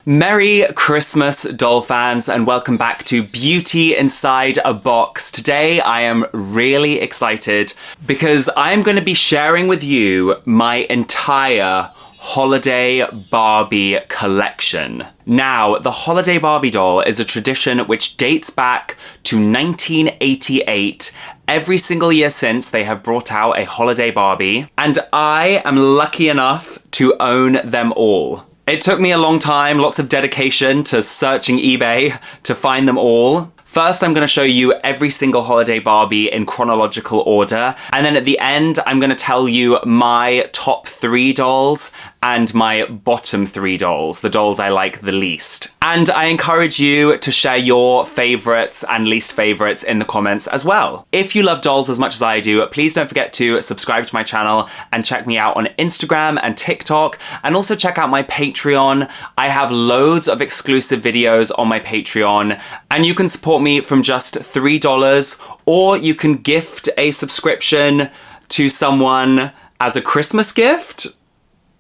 Merry Christmas, doll fans, and welcome back to Beauty Inside a Box. Today I am really excited because I am going to be sharing with you my entire holiday Barbie collection. Now, the holiday Barbie doll is a tradition which dates back to 1988. Every single year since, they have brought out a holiday Barbie, and I am lucky enough to own them all. It took me a long time, lots of dedication to searching eBay to find them all. First, I'm going to show you every single holiday Barbie in chronological order, and then at the end, I'm going to tell you my top 3 dolls and my bottom 3 dolls, the dolls I like the least. And I encourage you to share your favorites and least favorites in the comments as well. If you love dolls as much as I do, please don't forget to subscribe to my channel and check me out on Instagram and TikTok, and also check out my Patreon. I have loads of exclusive videos on my Patreon, and you can support me from just $3, or you can gift a subscription to someone as a Christmas gift.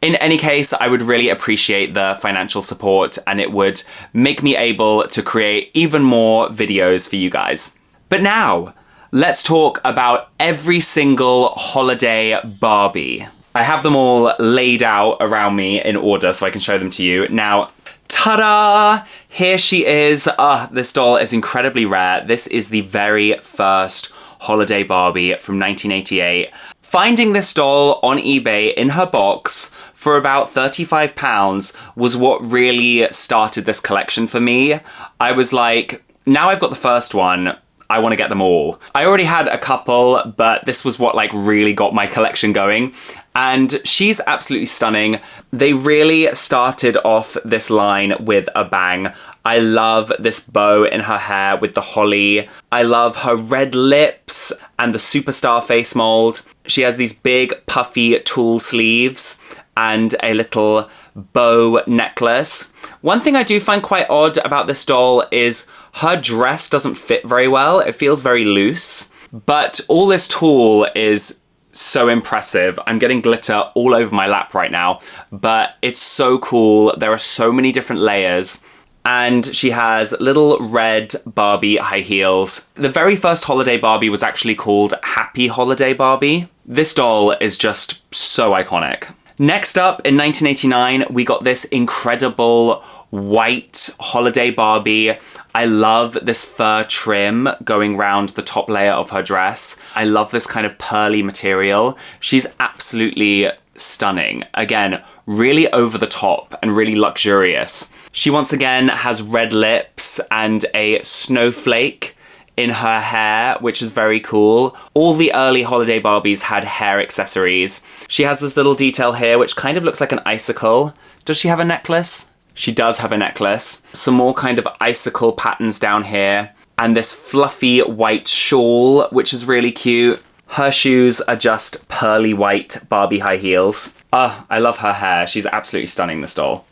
In any case, I would really appreciate the financial support, and it would make me able to create even more videos for you guys. But now, let's talk about every single holiday Barbie. I have them all laid out around me in order so I can show them to you. Now, ta-da! Here she is. This doll is incredibly rare. This is the very first holiday Barbie from 1988. Finding this doll on eBay in her box for about £35 was what really started this collection for me. I was like, now I've got the first one, I want to get them all. I already had a couple, but this was what like really got my collection going. And she's absolutely stunning. They really started off this line with a bang. I love this bow in her hair with the holly. I love her red lips and the superstar face mold. She has these big puffy tulle sleeves and a little bow necklace. One thing I do find quite odd about this doll is her dress doesn't fit very well. It feels very loose, but all this tulle is so impressive. I'm getting glitter all over my lap right now, but it's so cool. There are so many different layers. And she has little red Barbie high heels. The very first holiday Barbie was actually called Happy Holiday Barbie. This doll is just so iconic. Next up, in 1989, we got this incredible white holiday Barbie. I love this fur trim going round the top layer of her dress. I love this kind of pearly material. She's absolutely stunning. Again, really over the top and really luxurious. She once again has red lips and a snowflake in her hair, which is very cool. All the early holiday Barbies had hair accessories. She has this little detail here, which kind of looks like an icicle. Does she have a necklace? She does have a necklace. Some more kind of icicle patterns down here. And this fluffy white shawl, which is really cute. Her shoes are just pearly white Barbie high heels. I love her hair. She's absolutely stunning, this doll.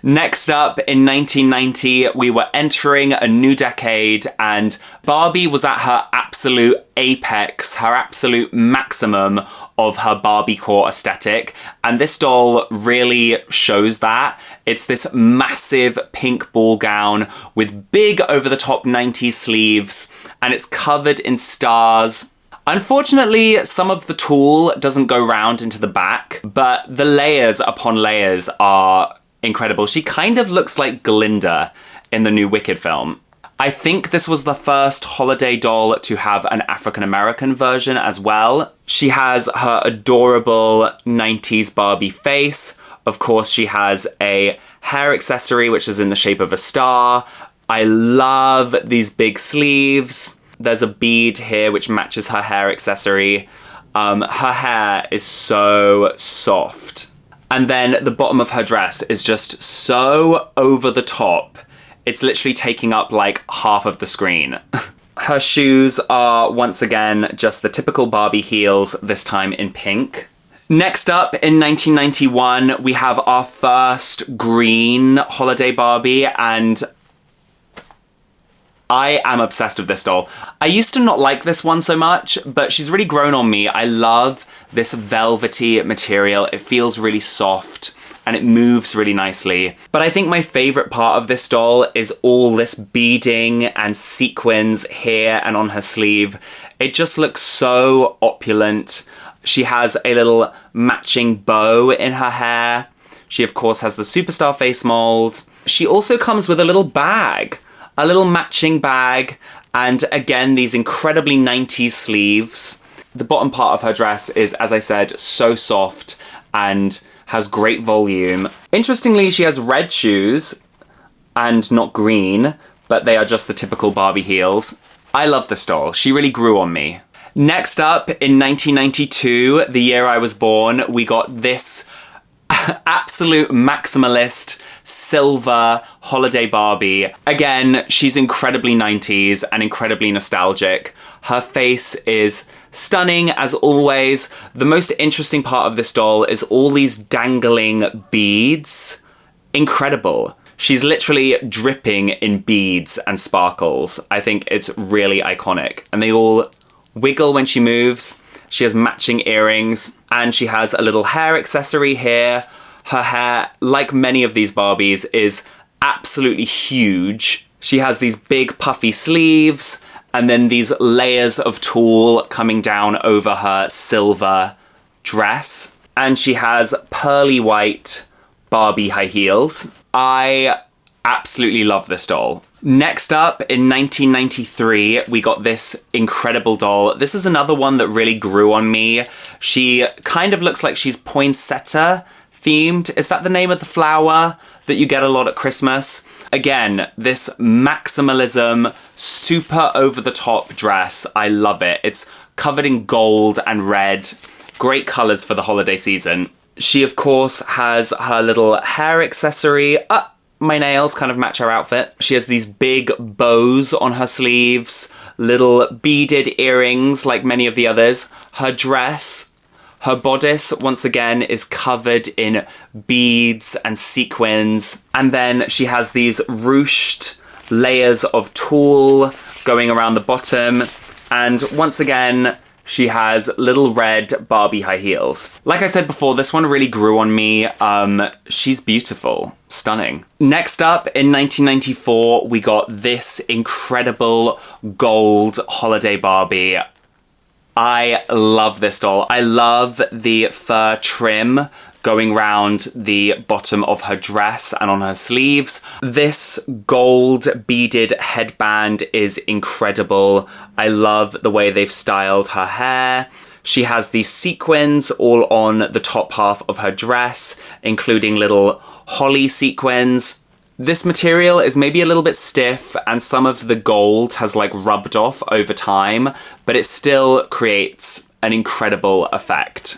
Next up, in 1990, we were entering a new decade, and Barbie was at her absolute apex, her absolute maximum of her Barbie core aesthetic, and this doll really shows that. It's this massive pink ball gown with big over-the-top 90s sleeves, and it's covered in stars. Unfortunately, some of the tulle doesn't go round into the back, but the layers upon layers are incredible. She kind of looks like Glinda in the new Wicked film. I think this was the first holiday doll to have an African-American version as well. She has her adorable 90s Barbie face. Of course, she has a hair accessory, which is in the shape of a star. I love these big sleeves. There's a bead here which matches her hair accessory. Her hair is so soft. And then the bottom of her dress is just so over the top. It's literally taking up like half of the screen. Her shoes are once again just the typical Barbie heels, this time in pink. Next up, in 1991, we have our first green holiday Barbie, and I am obsessed with this doll. I used to not like this one so much, but she's really grown on me. I love this velvety material. It feels really soft and it moves really nicely. But I think my favorite part of this doll is all this beading and sequins here and on her sleeve. It just looks so opulent. She has a little matching bow in her hair. She, of course, has the superstar face mold. She also comes with a little bag, a little matching bag, and again, these incredibly 90s sleeves. The bottom part of her dress is, as I said, so soft and has great volume. Interestingly, she has red shoes and not green, but they are just the typical Barbie heels. I love this doll. She really grew on me. Next up, in 1992, the year I was born, we got this absolute maximalist silver holiday Barbie. Again, she's incredibly 90s and incredibly nostalgic. Her face is stunning as always. The most interesting part of this doll is all these dangling beads. Incredible. She's literally dripping in beads and sparkles. I think it's really iconic. And they all wiggle when she moves. She has matching earrings, and she has a little hair accessory here. Her hair, like many of these Barbies, is absolutely huge. She has these big puffy sleeves, and then these layers of tulle coming down over her silver dress. And she has pearly white Barbie high heels. I absolutely love this doll. Next up, in 1993, we got this incredible doll. This is another one that really grew on me. She kind of looks like she's poinsettia themed. Is that the name of the flower that you get a lot at Christmas? Again, this maximalism, super over-the-top dress. I love it. It's covered in gold and red. Great colours for the holiday season. She, of course, has her little hair accessory. My nails kind of match her outfit. She has these big bows on her sleeves, little beaded earrings like many of the others. Her dress, her bodice, once again, is covered in beads and sequins. And then she has these ruched layers of tulle going around the bottom. And once again, she has little red Barbie high heels. Like I said before, this one really grew on me. She's beautiful, stunning. Next up, in 1994, we got this incredible gold holiday Barbie. I love this doll. I love the fur trim going round the bottom of her dress and on her sleeves. This gold beaded headband is incredible. I love the way they've styled her hair. She has these sequins all on the top half of her dress, including little holly sequins. This material is maybe a little bit stiff and some of the gold has like rubbed off over time, but it still creates an incredible effect.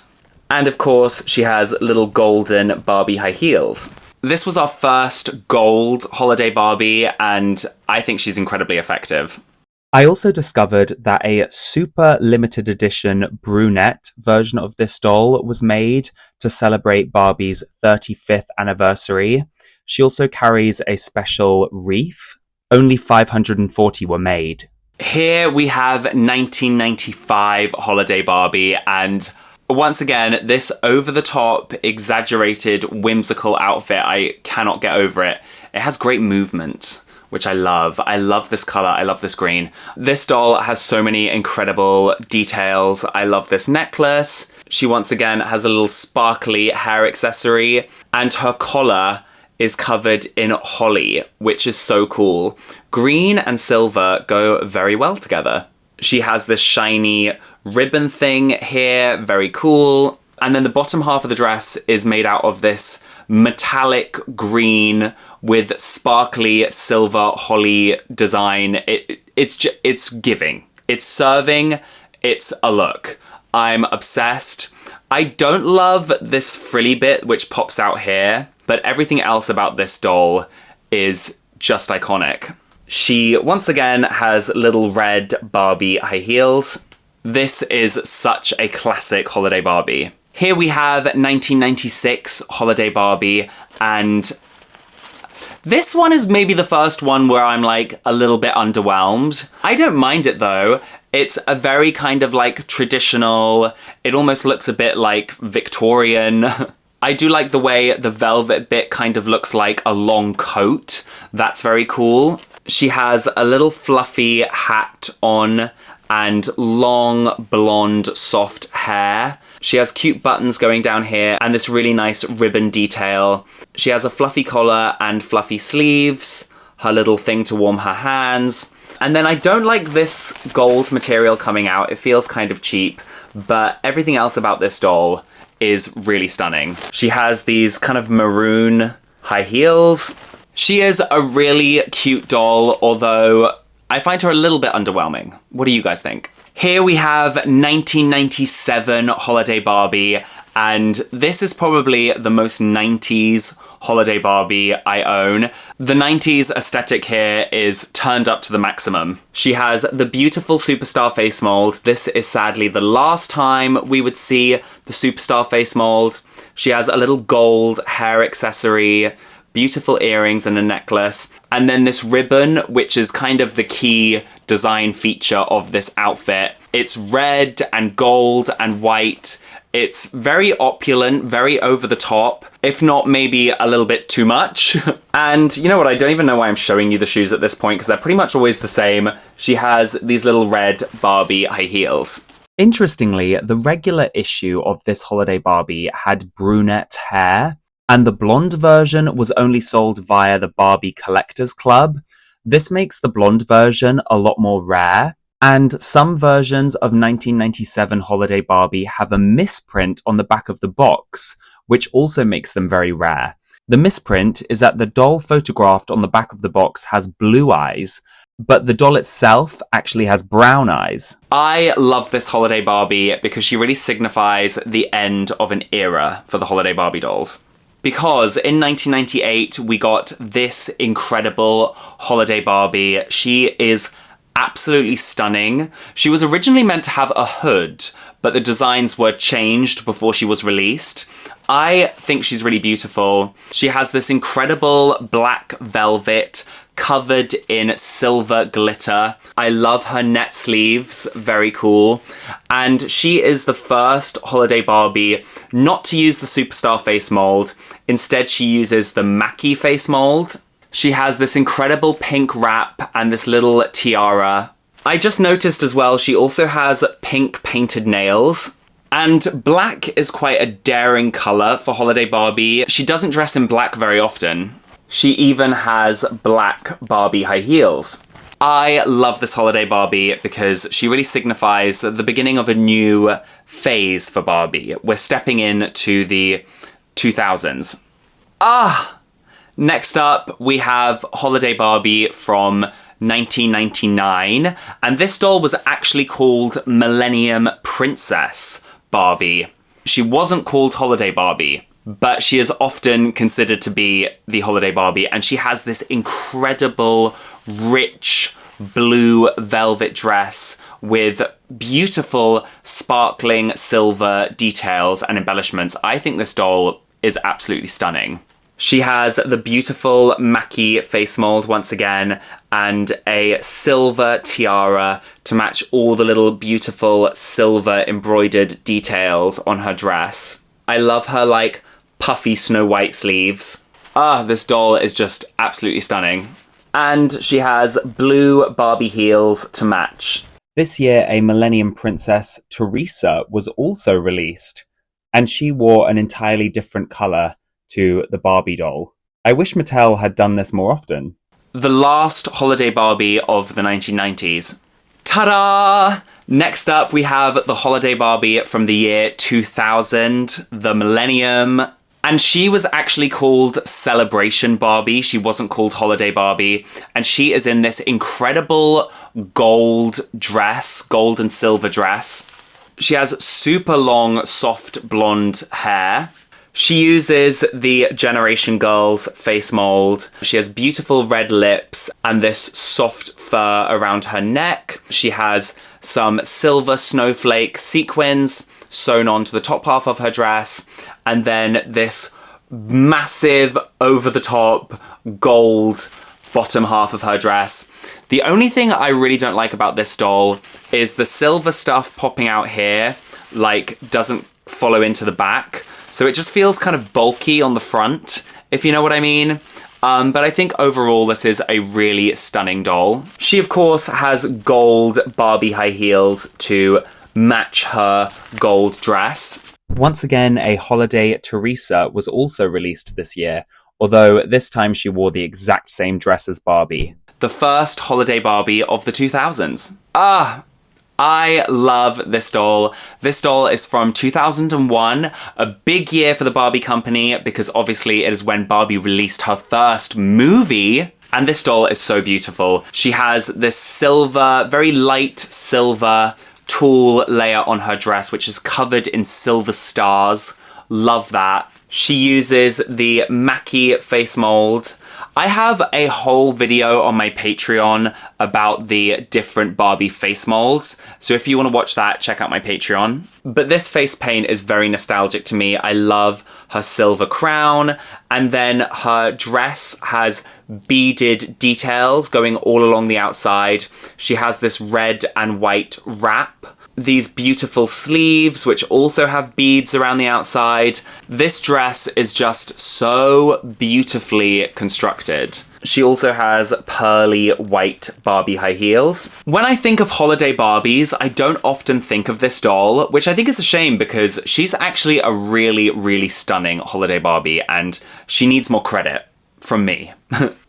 And of course, she has little golden Barbie high heels. This was our first gold holiday Barbie, and I think she's incredibly effective. I also discovered that a super limited edition brunette version of this doll was made to celebrate Barbie's 35th anniversary. She also carries a special wreath. Only 540 were made. Here we have 1995 holiday Barbie, and once again, this over-the-top, exaggerated, whimsical outfit, I cannot get over it. It has great movement, which I love. I love this colour, I love this green. This doll has so many incredible details. I love this necklace. She once again has a little sparkly hair accessory, and her collar is covered in holly, which is so cool. Green and silver go very well together. She has this shiny ribbon thing here, very cool. And then the bottom half of the dress is made out of this metallic green with sparkly silver holly design. It's giving. It's serving. It's a look. I'm obsessed. I don't love this frilly bit which pops out here, but everything else about this doll is just iconic. She, once again, has little red Barbie high heels. This is such a classic holiday Barbie. Here we have 1996 holiday Barbie, and this one is maybe the first one where I'm like a little bit underwhelmed. I don't mind it though. It's a very kind of like traditional, it almost looks a bit like Victorian I do like the way the velvet bit kind of looks like a long coat. That's very cool. She has a little fluffy hat on and long blonde soft hair. She has cute buttons going down here and this really nice ribbon detail. She has a fluffy collar and fluffy sleeves, her little thing to warm her hands. And then I don't like this gold material coming out. It feels kind of cheap, but everything else about this doll is really stunning. She has these kind of maroon high heels. She is a really cute doll, although I find her a little bit underwhelming. What do you guys think? Here we have 1997 Holiday Barbie, and this is probably the most 90s Holiday Barbie I own. The 90s aesthetic here is turned up to the maximum. She has the beautiful superstar face mold. This is sadly the last time we would see the superstar face mold. She has a little gold hair accessory, beautiful earrings and a necklace, and then this ribbon, which is kind of the key design feature of this outfit. It's red and gold and white. It's very opulent, very over the top, if not maybe a little bit too much. And you know what, I don't even know why I'm showing you the shoes at this point, because they're pretty much always the same. She has these little red Barbie high heels. Interestingly, the regular issue of this Holiday Barbie had brunette hair, and the blonde version was only sold via the Barbie Collectors Club. This makes the blonde version a lot more rare, and some versions of 1997 Holiday Barbie have a misprint on the back of the box, which also makes them very rare. The misprint is that the doll photographed on the back of the box has blue eyes, but the doll itself actually has brown eyes. I love this Holiday Barbie because she really signifies the end of an era for the Holiday Barbie dolls. Because in 1998, we got this incredible Holiday Barbie. She is absolutely stunning. She was originally meant to have a hood, but the designs were changed before she was released. I think she's really beautiful. She has this incredible black velvet covered in silver glitter. I love her net sleeves, very cool. And she is the first Holiday Barbie not to use the superstar face mold. Instead, she uses the Mackie face mold. She has this incredible pink wrap and this little tiara. I just noticed as well, she also has pink painted nails. And black is quite a daring colour for Holiday Barbie. She doesn't dress in black very often. She even has black Barbie high heels. I love this Holiday Barbie because she really signifies the beginning of a new phase for Barbie. We're stepping into the 2000s. Next up, we have Holiday Barbie from 1999, and this doll was actually called Millennium Princess Barbie. She wasn't called Holiday Barbie, but she is often considered to be the Holiday Barbie, and she has this incredible, rich, blue velvet dress with beautiful, sparkling silver details and embellishments. I think this doll is absolutely stunning. She has the beautiful Mackie face mold once again, and a silver tiara to match all the little beautiful silver embroidered details on her dress. I love her like puffy Snow White sleeves. This doll is just absolutely stunning. And she has blue Barbie heels to match. This year, a Millennium Princess, Teresa, was also released, and she wore an entirely different colour to the Barbie doll. I wish Mattel had done this more often. The last Holiday Barbie of the 1990s. Ta-da! Next up, we have the Holiday Barbie from the year 2000, the Millennium. And she was actually called Celebration Barbie. She wasn't called Holiday Barbie. And she is in this incredible gold dress, gold and silver dress. She has super long, soft blonde hair. She uses the Generation Girls face mold. She has beautiful red lips and this soft fur around her neck. She has some silver snowflake sequins sewn onto the top half of her dress, and then this massive over-the-top gold bottom half of her dress. The only thing I really don't like about this doll is the silver stuff popping out here, like, doesn't follow into the back. So it just feels kind of bulky on the front, if you know what I mean. But I think overall this is a really stunning doll. She, of course, has gold Barbie high heels to match her gold dress. Once again, a holiday Teresa was also released this year, although this time she wore the exact same dress as Barbie. The first holiday Barbie of the 2000s. I love this doll. This doll is from 2001, a big year for the Barbie company because obviously it is when Barbie released her first movie. And this doll is so beautiful. She has this silver, very light silver tulle layer on her dress, which is covered in silver stars. Love that. She uses the Mackie face mold. I have a whole video on my Patreon about the different Barbie face molds, so if you want to watch that, check out my Patreon. But this face paint is very nostalgic to me. I love her silver crown, and then her dress has beaded details going all along the outside. She has this red and white wrap. These beautiful sleeves, which also have beads around the outside. This dress is just so beautifully constructed. She also has pearly white Barbie high heels. When I think of holiday Barbies, I don't often think of this doll, which I think is a shame because she's actually a really, really stunning holiday Barbie and she needs more credit from me.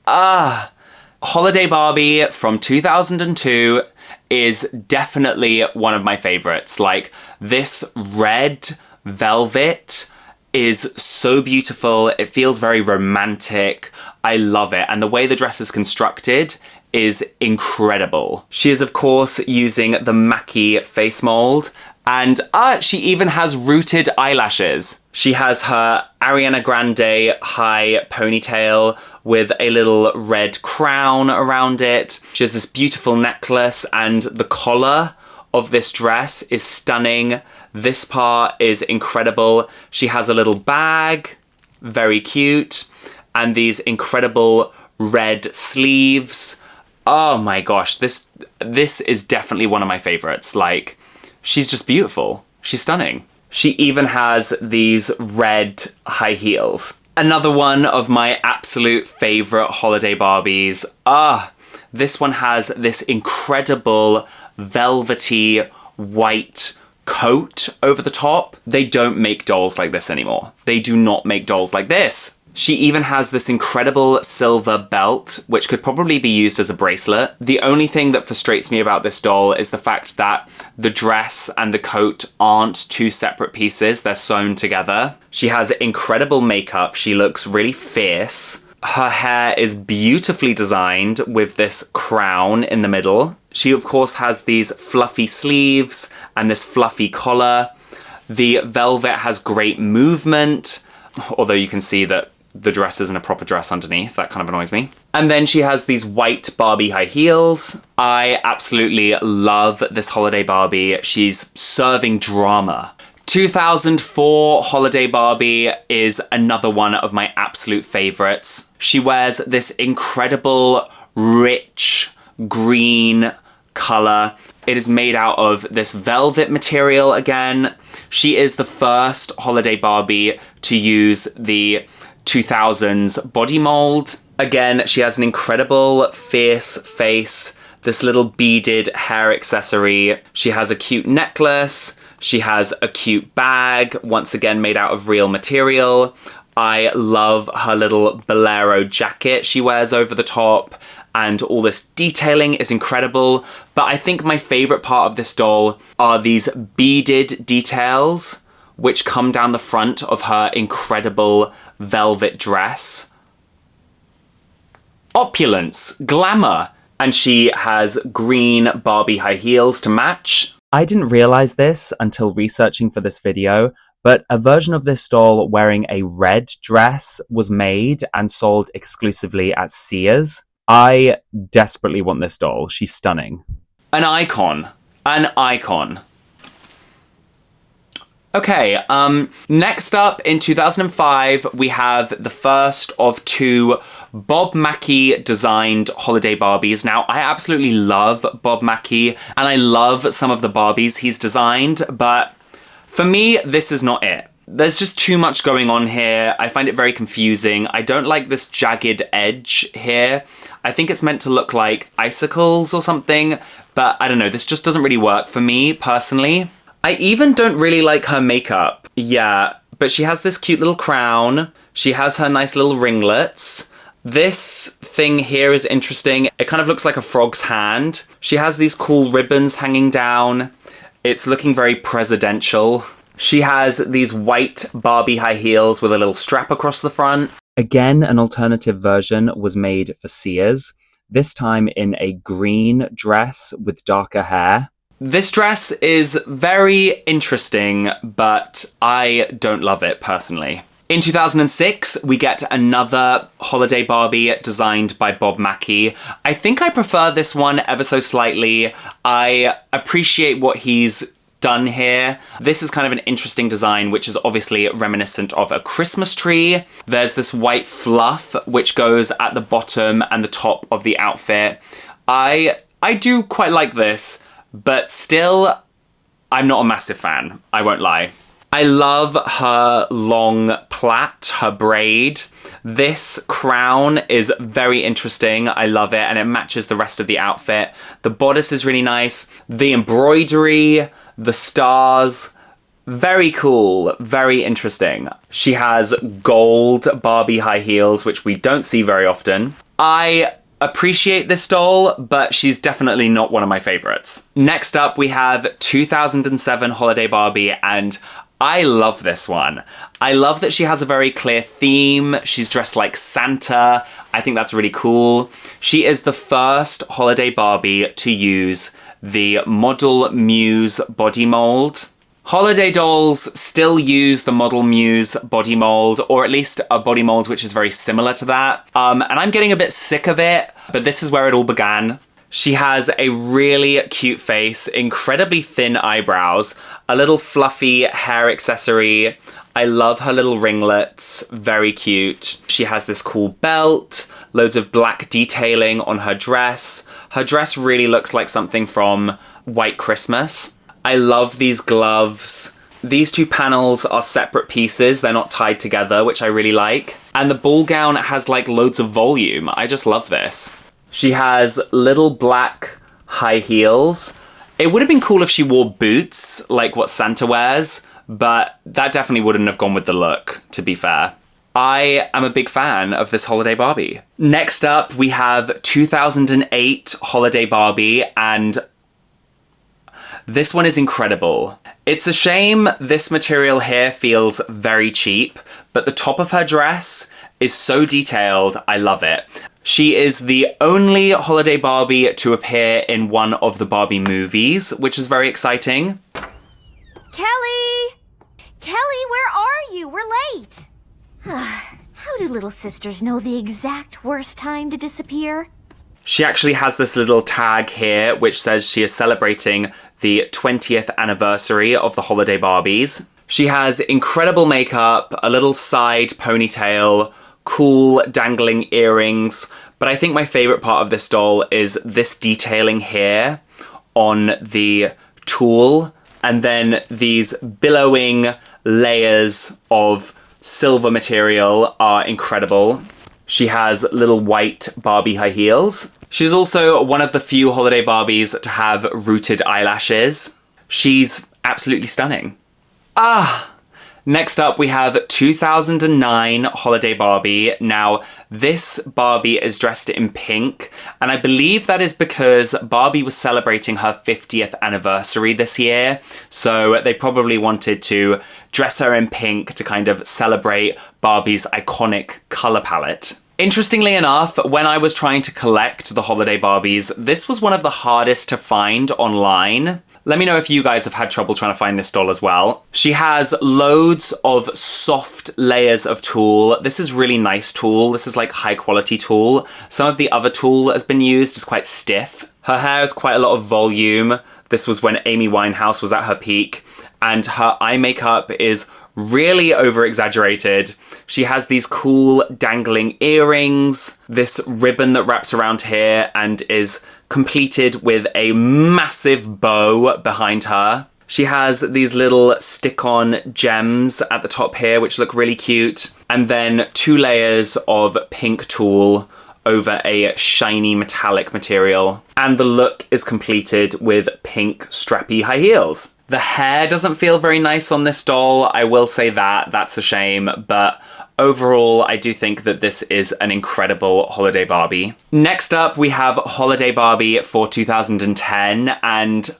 Holiday Barbie from 2002 is definitely one of my favorites. Like, this red velvet is so beautiful. It feels very romantic. I love it. And the way the dress is constructed is incredible. She is, of course, using the Mackie face mold. And she even has rooted eyelashes. She has her Ariana Grande high ponytail with a little red crown around it. She has this beautiful necklace and the collar of this dress is stunning. This part is incredible. She has a little bag, very cute, and these incredible red sleeves. Oh my gosh, this is definitely one of my favorites. Like, she's just beautiful. She's stunning. She even has these red high heels. Another one of my absolute favorite holiday Barbies. This one has this incredible velvety white coat over the top. They don't make dolls like this anymore. They do not make dolls like this. She even has this incredible silver belt, which could probably be used as a bracelet. The only thing that frustrates me about this doll is the fact that the dress and the coat aren't two separate pieces, they're sewn together. She has incredible makeup, she looks really fierce. Her hair is beautifully designed with this crown in the middle. She of course has these fluffy sleeves and this fluffy collar. The velvet has great movement, although you can see that the dress isn't a proper dress underneath. That kind of annoys me. And then she has these white Barbie high heels. I absolutely love this holiday Barbie. She's serving drama. 2004 holiday Barbie is another one of my absolute favorites. She wears this incredible, rich, green color. It is made out of this velvet material again. She is the first holiday Barbie to use the 2000s body mold. Again, she has an incredible fierce face, this little beaded hair accessory. She has a cute necklace. She has a cute bag, once again made out of real material. I love her little bolero jacket she wears over the top, and all this detailing is incredible. But I think my favorite part of this doll are these beaded details which come down the front of her incredible velvet dress. Opulence, glamour, and she has green Barbie high heels to match. I didn't realize this until researching for this video, but a version of this doll wearing a red dress was made and sold exclusively at Sears. I desperately want this doll. She's stunning. An icon. An icon. Okay, next up in 2005, we have the first of two Bob Mackie designed holiday Barbies. Now, I absolutely love Bob Mackie, and I love some of the Barbies he's designed, but for me, this is not it. There's just too much going on here. I find it very confusing. I don't like this jagged edge here. I think it's meant to look like icicles or something, but I don't know, this just doesn't really work for me personally. I even don't really like her makeup. Yeah, but she has this cute little crown. She has her nice little ringlets. This thing here is interesting. It kind of looks like a frog's hand. She has these cool ribbons hanging down. It's looking very presidential. She has these white Barbie high heels with a little strap across the front. Again, an alternative version was made for Sears, this time in a green dress with darker hair. This dress is very interesting, but I don't love it personally. In 2006, we get another holiday Barbie designed by Bob Mackie. I think I prefer this one ever so slightly. I appreciate what he's done here. This is kind of an interesting design, which is obviously reminiscent of a Christmas tree. There's this white fluff, which goes at the bottom and the top of the outfit. I do quite like this, but still, I'm not a massive fan, I won't lie. I love her long plait, her braid. This crown is very interesting. I love it, and it matches the rest of the outfit. The bodice is really nice. The embroidery, the stars, very cool, very interesting. She has gold Barbie high heels, which we don't see very often. I appreciate this doll, but she's definitely not one of my favorites. Next up, we have 2007 Holiday Barbie, and I love this one. I love that she has a very clear theme. She's dressed like Santa. I think that's really cool. She is the first Holiday Barbie to use the Model Muse body mold. Holiday dolls still use the Model Muse body mold, or at least a body mold which is very similar to that. And I'm getting a bit sick of it, but this is where it all began. She has a really cute face, incredibly thin eyebrows, a little fluffy hair accessory. I love her little ringlets, very cute. She has this cool belt, loads of black detailing on her dress. Her dress really looks like something from White Christmas. I love these gloves. These two panels are separate pieces, they're not tied together, which I really like. And the ball gown has like loads of volume. I just love this. She has little black high heels. It would have been cool if she wore boots, like what Santa wears, but that definitely wouldn't have gone with the look, to be fair. I am a big fan of this Holiday Barbie. Next up, we have 2008 Holiday Barbie, and this one is incredible. It's a shame this material here feels very cheap, but the top of her dress is so detailed, I love it. She is the only Holiday Barbie to appear in one of the Barbie movies, which is very exciting. Kelly! Kelly, where are you? We're late. How do little sisters know the exact worst time to disappear? She actually has this little tag here, which says she is celebrating the 20th anniversary of the Holiday Barbies. She has incredible makeup, a little side ponytail, cool dangling earrings, but I think my favorite part of this doll is this detailing here on the tulle, and then these billowing layers of silver material are incredible. She has little white Barbie high heels. She's also one of the few Holiday Barbies to have rooted eyelashes. She's absolutely stunning. Next up, we have 2009 Holiday Barbie. Now, this Barbie is dressed in pink, and I believe that is because Barbie was celebrating her 50th anniversary this year, so they probably wanted to dress her in pink to kind of celebrate Barbie's iconic color palette. Interestingly enough, when I was trying to collect the Holiday Barbies, this was one of the hardest to find online. Let me know if you guys have had trouble trying to find this doll as well. She has loads of soft layers of tulle. This is really nice tulle. This is like high quality tulle. Some of the other tulle that has been used is quite stiff. Her hair has quite a lot of volume. This was when Amy Winehouse was at her peak. And her eye makeup is really over-exaggerated. She has these cool dangling earrings, this ribbon that wraps around here and is completed with a massive bow behind her. She has these little stick-on gems at the top here, which look really cute. And then 2 layers of pink tulle over a shiny metallic material. And the look is completed with pink strappy high heels. The hair doesn't feel very nice on this doll, I will say that, that's a shame, but overall I do think that this is an incredible holiday Barbie. Next up we have Holiday Barbie for 2010, and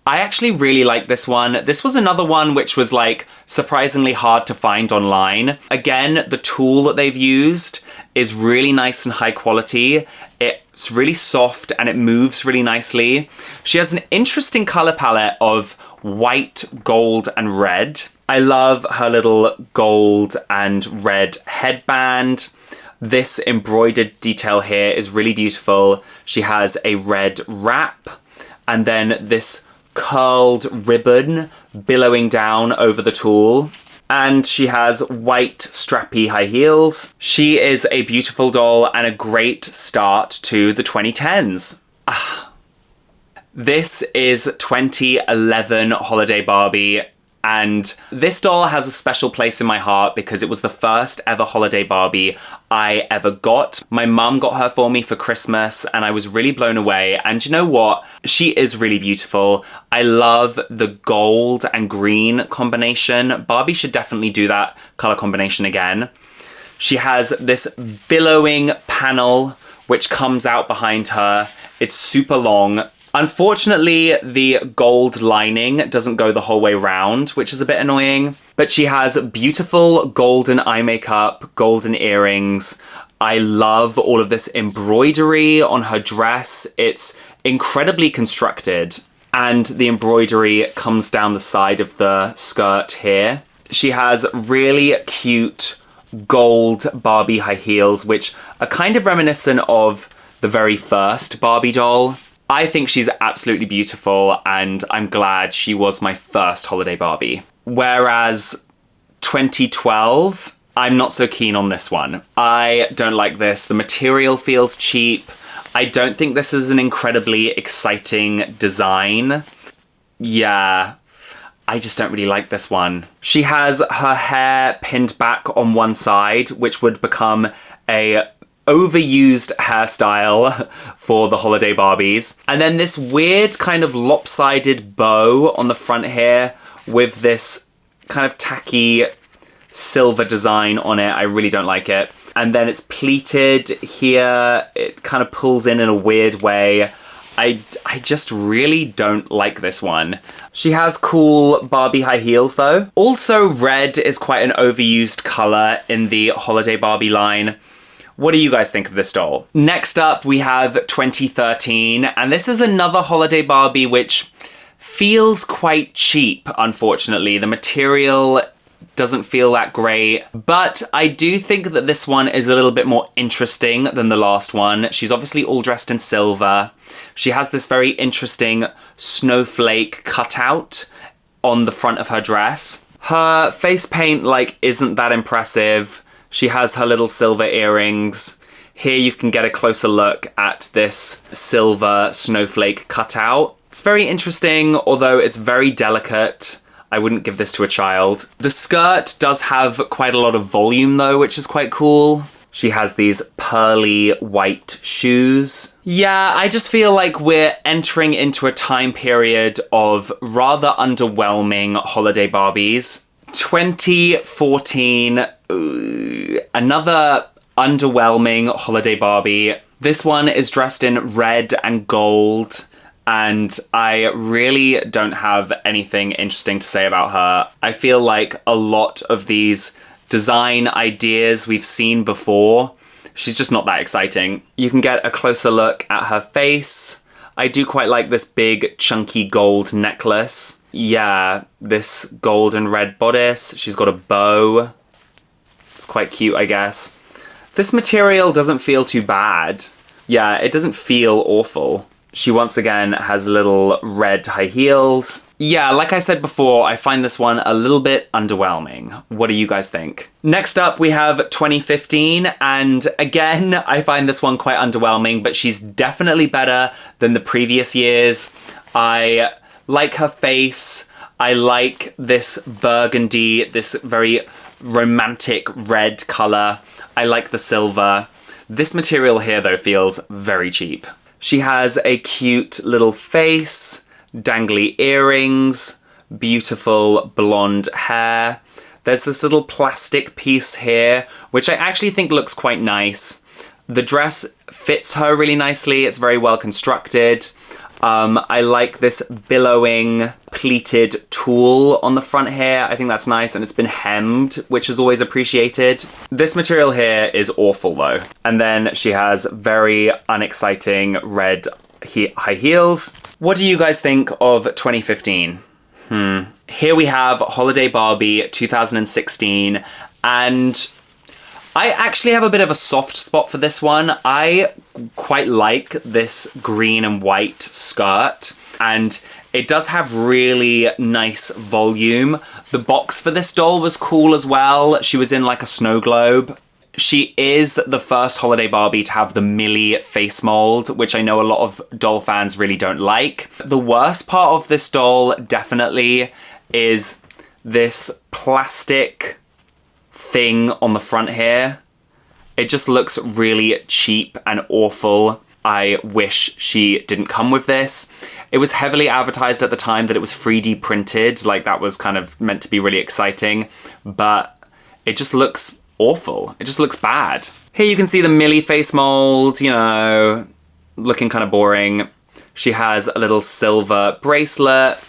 I actually really like this one. This was another one which was like surprisingly hard to find online. Again, the tool that they've used is really nice and high quality. It's really soft and it moves really nicely. She has an interesting color palette of white, gold, and red. I love her little gold and red headband. This embroidered detail here is really beautiful. She has a red wrap and then this curled ribbon billowing down over the tulle. And she has white strappy high heels. She is a beautiful doll and a great start to the 2010s. This is 2011 Holiday Barbie, and this doll has a special place in my heart because it was the first ever Holiday Barbie I ever got. My mum got her for me for Christmas and I was really blown away, and you know what? She is really beautiful. I love the gold and green combination. Barbie should definitely do that color combination again. She has this billowing panel which comes out behind her. It's super long. Unfortunately, the gold lining doesn't go the whole way round, which is a bit annoying. But she has beautiful golden eye makeup, golden earrings. I love all of this embroidery on her dress. It's incredibly constructed. And the embroidery comes down the side of the skirt here. She has really cute gold Barbie high heels, which are kind of reminiscent of the very first Barbie doll. I think she's absolutely beautiful, and I'm glad she was my first holiday Barbie. Whereas 2012, I'm not so keen on this one. I don't like this. The material feels cheap. I don't think this is an incredibly exciting design. Yeah, I just don't really like this one. She has her hair pinned back on one side, which would become a overused hairstyle for the holiday Barbies. And then this weird kind of lopsided bow on the front here with this kind of tacky silver design on it. I really don't like it. And then it's pleated here. It kind of pulls in a weird way. I just really don't like this one. She has cool Barbie high heels though. Also, red is quite an overused color in the holiday Barbie line. What do you guys think of this doll? Next up, we have 2013, and this is another holiday Barbie which feels quite cheap, unfortunately. The material doesn't feel that great, but I do think that this one is a little bit more interesting than the last one. She's obviously all dressed in silver. She has this very interesting snowflake cutout on the front of her dress. Her face paint, isn't that impressive. She has her little silver earrings. Here you can get a closer look at this silver snowflake cutout. It's very interesting, although it's very delicate. I wouldn't give this to a child. The skirt does have quite a lot of volume though, which is quite cool. She has these pearly white shoes. Yeah, I just feel like we're entering into a time period of rather underwhelming holiday Barbies. 2014, another underwhelming holiday Barbie. This one is dressed in red and gold, and I really don't have anything interesting to say about her. I feel like a lot of these design ideas we've seen before. She's just not that exciting. You can get a closer look at her face. I do quite like this big chunky gold necklace. Yeah, this gold and red bodice. She's got a bow. It's quite cute, I guess. This material doesn't feel too bad. Yeah, it doesn't feel awful. She once again has little red high heels. Yeah, like I said before, I find this one a little bit underwhelming. What do you guys think? Next up, we have 2015, and again, I find this one quite underwhelming, but she's definitely better than the previous years. I like her face. I like this burgundy, this very romantic red colour. I like the silver. This material here, though, feels very cheap. She has a cute little face, dangly earrings, beautiful blonde hair. There's this little plastic piece here, which I actually think looks quite nice. The dress fits her really nicely. It's very well constructed. I like this billowing pleated tulle on the front here. I think that's nice, and it's been hemmed, which is always appreciated. This material here is awful though. And then she has very unexciting red high heels. What do you guys think of 2015? Here we have Holiday Barbie 2016, and I actually have a bit of a soft spot for this one. I quite like this green and white skirt, and it does have really nice volume. The box for this doll was cool as well. She was in like a snow globe. She is the first Holiday Barbie to have the Millie face mold, which I know a lot of doll fans really don't like. The worst part of this doll definitely is this plastic thing on the front here. It just looks really cheap and awful. I wish she didn't come with this. It was heavily advertised at the time that it was 3D printed, like that was kind of meant to be really exciting, but it just looks awful. It just looks bad. Here you can see the Millie face mold, you know, looking kind of boring. She has a little silver bracelet.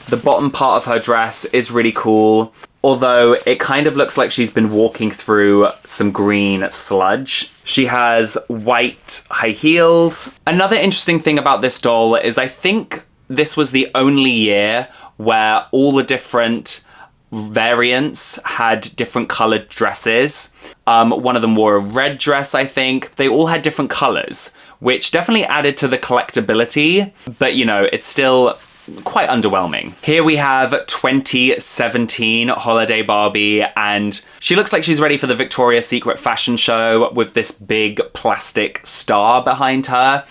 The bottom part of her dress is really cool, although it kind of looks like she's been walking through some green sludge. She has white high heels. Another interesting thing about this doll is I think this was the only year where all the different variants had different colored dresses. One of them wore a red dress, I think. They all had different colors, which definitely added to the collectability, but you know, it's still quite underwhelming. Here we have 2017 Holiday Barbie, and she looks like she's ready for the Victoria's Secret fashion show with this big plastic star behind her.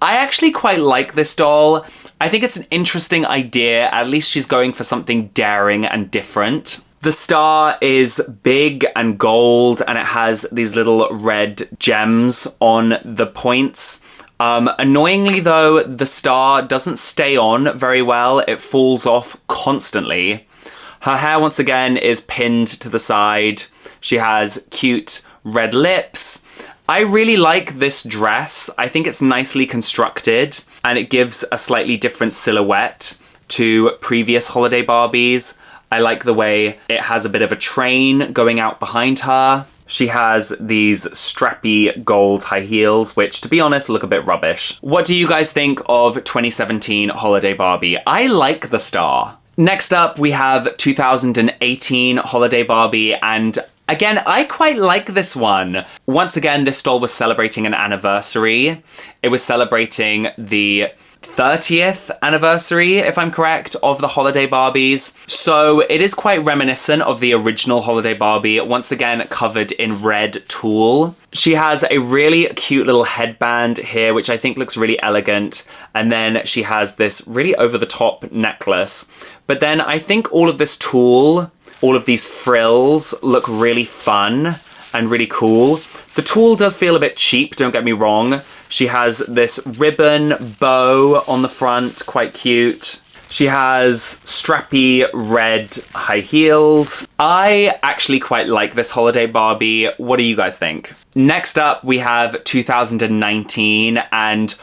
I actually quite like this doll. I think it's an interesting idea. At least she's going for something daring and different. The star is big and gold, and it has these little red gems on the points. Annoyingly though, the star doesn't stay on very well. It falls off constantly. Her hair, once again, is pinned to the side. She has cute red lips. I really like this dress. I think it's nicely constructed, and it gives a slightly different silhouette to previous Holiday Barbies. I like the way it has a bit of a train going out behind her. She has these strappy gold high heels, which, to be honest, look a bit rubbish. What do you guys think of 2017 Holiday Barbie? I like the star. Next up, we have 2018 Holiday Barbie, and again, I quite like this one. Once again, this doll was celebrating an anniversary. It was celebrating the 30th anniversary, if I'm correct, of the Holiday Barbies. So it is quite reminiscent of the original Holiday Barbie, once again covered in red tulle. She has a really cute little headband here, which I think looks really elegant. And then she has this really over-the-top necklace. But then I think all of this tulle, all of these frills look really fun and really cool. The tulle does feel a bit cheap, don't get me wrong. She has this ribbon bow on the front, quite cute. She has strappy red high heels. I actually quite like this Holiday Barbie. What do you guys think? Next up, we have 2019, and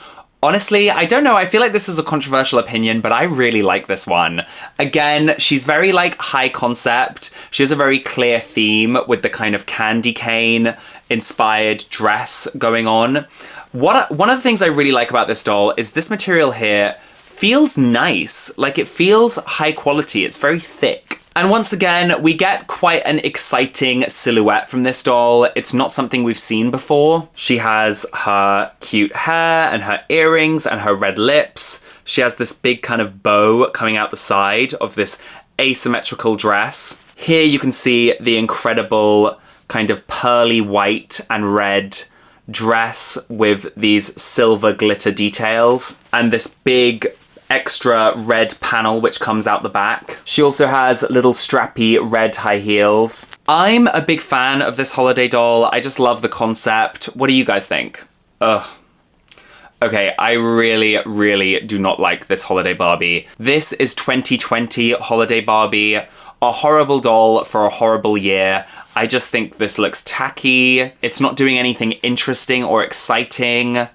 honestly, I don't know, I feel like this is a controversial opinion, but I really like this one. Again, she's very like high concept. She has a very clear theme with the kind of candy cane inspired dress going on. One of the things I really like about this doll is this material here feels nice. Like, it feels high quality. It's very thick. And once again, we get quite an exciting silhouette from this doll. It's not something we've seen before. She has her cute hair and her earrings and her red lips. She has this big kind of bow coming out the side of this asymmetrical dress. Here you can see the incredible kind of pearly white and red dress with these silver glitter details and this big extra red panel which comes out the back. She also has little strappy red high heels. I'm a big fan of this holiday doll. I just love the concept. What do you guys think? Ugh. Okay, I really, really do not like this holiday Barbie. This is 2020 holiday Barbie. A horrible doll for a horrible year. I just think this looks tacky. It's not doing anything interesting or exciting.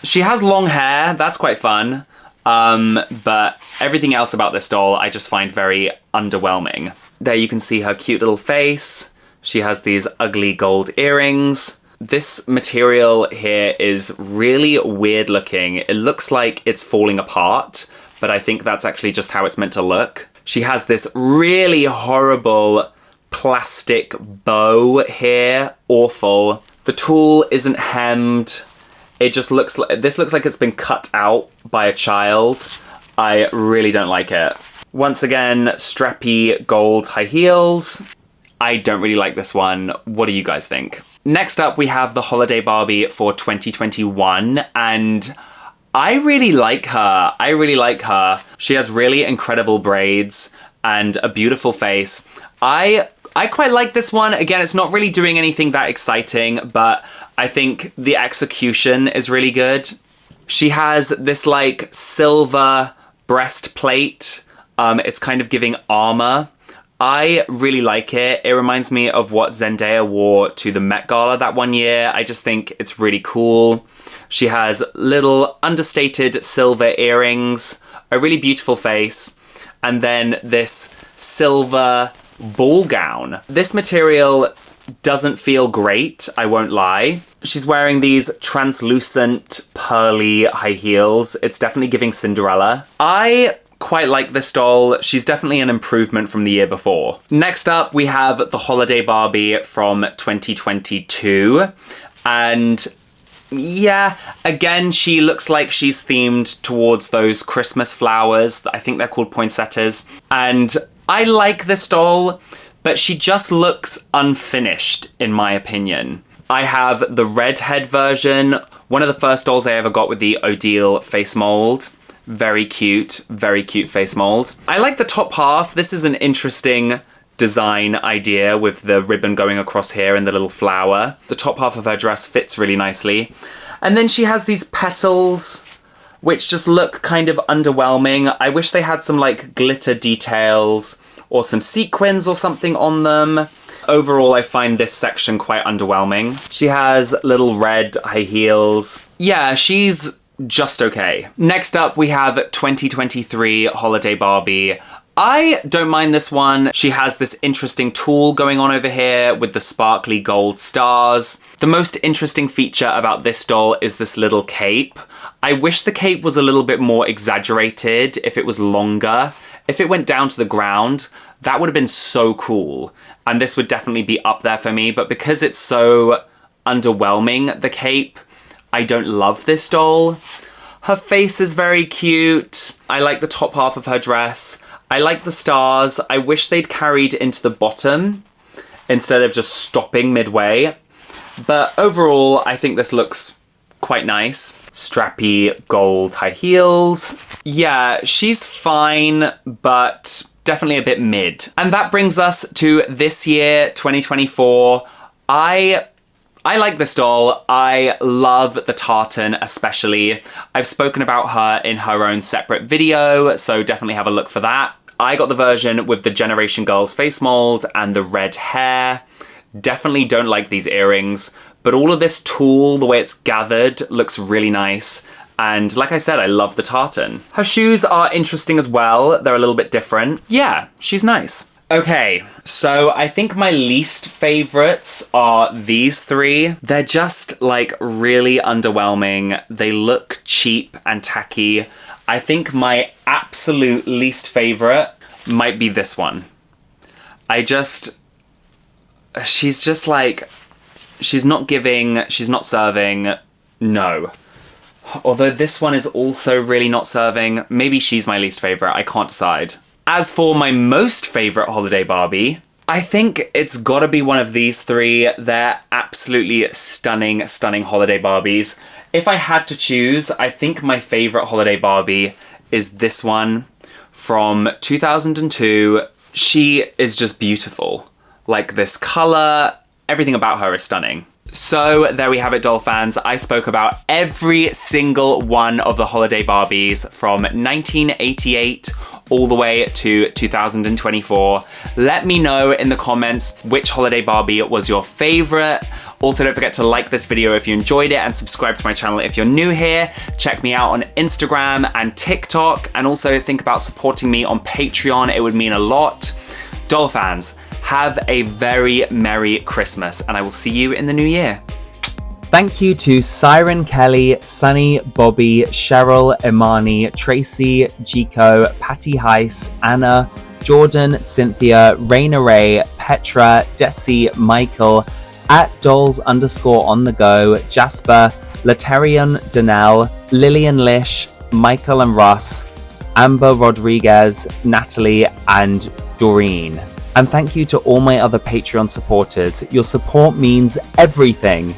She has long hair. That's quite fun. But everything else about this doll I just find very underwhelming. There you can see her cute little face. She has these ugly gold earrings. This material here is really weird looking. It looks like it's falling apart, but I think that's actually just how it's meant to look. She has this really horrible plastic bow here. Awful. The tulle isn't hemmed. It just looks like, this looks like it's been cut out by a child. I really don't like it. Once again, strappy gold high heels. I don't really like this one. What do you guys think? Next up, we have the holiday Barbie for 2021, and I really like her. I really like her. She has really incredible braids and a beautiful face. I quite like this one. Again, it's not really doing anything that exciting, but I think the execution is really good. She has this like silver breastplate. It's kind of giving armor. I really like it. It reminds me of what Zendaya wore to the Met Gala that one year. I just think it's really cool. She has little understated silver earrings, a really beautiful face, and then this silver ball gown. This material doesn't feel great, I won't lie. She's wearing these translucent pearly high heels. It's definitely giving Cinderella. I quite like this doll. She's definitely an improvement from the year before. Next up, we have the holiday Barbie from 2022. And yeah, again, she looks like she's themed towards those Christmas flowers. I think they're called poinsettias. And I like this doll, but she just looks unfinished, in my opinion. I have the redhead version, one of the first dolls I ever got with the Odile face mold. Very cute face mold. I like the top half. This is an interesting design idea with the ribbon going across here and the little flower. The top half of her dress fits really nicely. And then she has these petals, which just look kind of underwhelming. I wish they had some like glitter details or some sequins or something on them. Overall, I find this section quite underwhelming. She has little red high heels. Yeah, she's just okay. Next up, we have 2023 Holiday Barbie. I don't mind this one. She has this interesting tulle going on over here with the sparkly gold stars. The most interesting feature about this doll is this little cape. I wish the cape was a little bit more exaggerated, if it was longer. If it went down to the ground, that would have been so cool. And this would definitely be up there for me, but because it's so underwhelming, the cape, I don't love this doll. Her face is very cute. I like the top half of her dress. I like the stars. I wish they'd carried into the bottom instead of just stopping midway. But overall, I think this looks quite nice. Strappy gold high heels. Yeah, she's fine, but definitely a bit mid. And that brings us to this year, 2024. I like this doll. I love the tartan especially. I've spoken about her in her own separate video, so definitely have a look for that. I got the version with the Generation Girls face mold and the red hair. Definitely don't like these earrings, but all of this tulle, the way it's gathered, looks really nice. And like I said, I love the tartan. Her shoes are interesting as well. They're a little bit different. Yeah, she's nice. Okay, so I think my least favorites are these three. They're just like really underwhelming. They look cheap and tacky. I think my absolute least favorite might be this one. She's just like, she's not giving, she's not serving, no. Although this one is also really not serving. Maybe she's my least favorite, I can't decide. As for my most favorite holiday Barbie, I think it's gotta be one of these three. They're absolutely stunning, stunning holiday Barbies. If I had to choose, I think my favorite holiday Barbie is this one from 2002. She is just beautiful. Like, this color, everything about her is stunning. So there we have it, doll fans. I spoke about every single one of the holiday Barbies from 1988 all the way to 2024. Let me know in the comments which holiday Barbie was your favorite. Also, don't forget to like this video if you enjoyed it and subscribe to my channel if you're new here. Check me out on Instagram and TikTok, and also think about supporting me on Patreon. It would mean a lot. Doll fans, have a very Merry Christmas, and I will see you in the new year. Thank you to Siren Kelly, Sunny, Bobby, Cheryl, Imani, Tracy, Jico, Patty Heiss, Anna, Jordan, Cynthia, Raina Ray, Petra, Desi, Michael, @dolls_on-the-go, Jasper, Laterian Danelle, Lillian Lish, Michael and Russ, Amber Rodriguez, Natalie, and Doreen. And thank you to all my other Patreon supporters. Your support means everything.